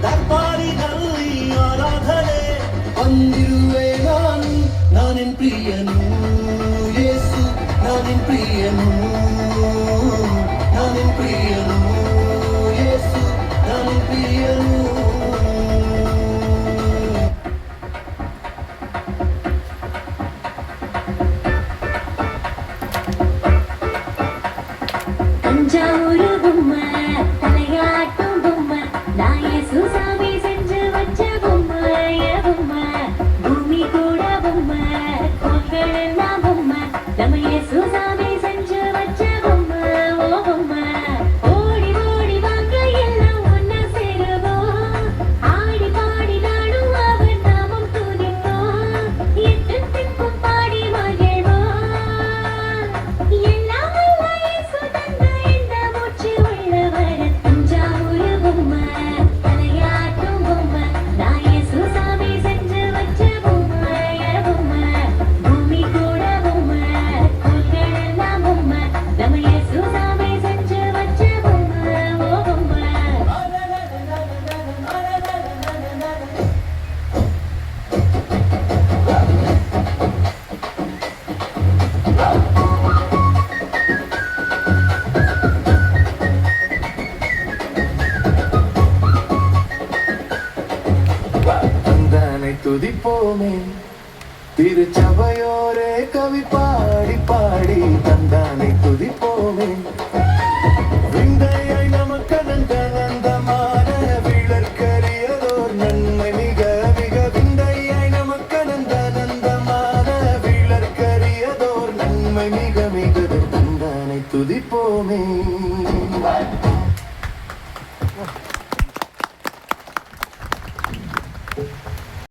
ದರ್ಬಾರಿನಲ್ಲಿ ಆರಾಧನೆ ಹೊಂದಿರುವೆ ನಾನೆನ್ ಪ್ರಿಯನು ಯೇಸು ನಾನೆನ್ ಪ್ರಿಯನು ನಾನೆನ್ ಪ್ರಿಯನು ಯೇಸು ನಾನೆನ್ ಪ್ರಿಯನು தஞ்சாவூரு பொம்மை தலையாட்டும் பொம்மை நான் இயேசு சாமி செஞ்சு வச்ச பொம்மை பொம்மை பூமி கூட பொம்மை கோள்கள் எல்லாம் பொம்மை நம்ம இயேசு சாமி செஞ்சு வச்ச பொம்மை ஓ பொம்மை ஓடி ஓடி வாங்க எல்லாம் ஒன்னா சேருவோம் ஆடி பாடி நாடும் அவர் நாமம் துதிப்போம் எட்டு திக்கும் பாடி மகிழ்வோம் எல்லாம் வல்ல இயேசு தந்த இந்த மூச்சு உள்ளவர் தஞ்சாவூரு பொம்மை தலையாட்டும் பொம்மை நான் இயேசு சாமி செஞ்சு வச்ச பொம்மை பொம்மை பூமி கூட பொம்மை கோள்கள் எல்லாம் பொம்மை நம்ம இயேசு சாமி செஞ்சு வச்ச பொம்மை ஓ பொம்மை தந்தனை துதிப்போமே திருச்சபையோரே கவி பாடி பாடி தந்தானை துதிப்போமே விந்தையை நமக்கு நந்தமான விளக்கரியதோர் நன்மை மிக மிக விந்தையை நமக்கு நந்தமான விளக்கரியதோர் நன்மை மிக மிக தந்தானை துதிப்போமே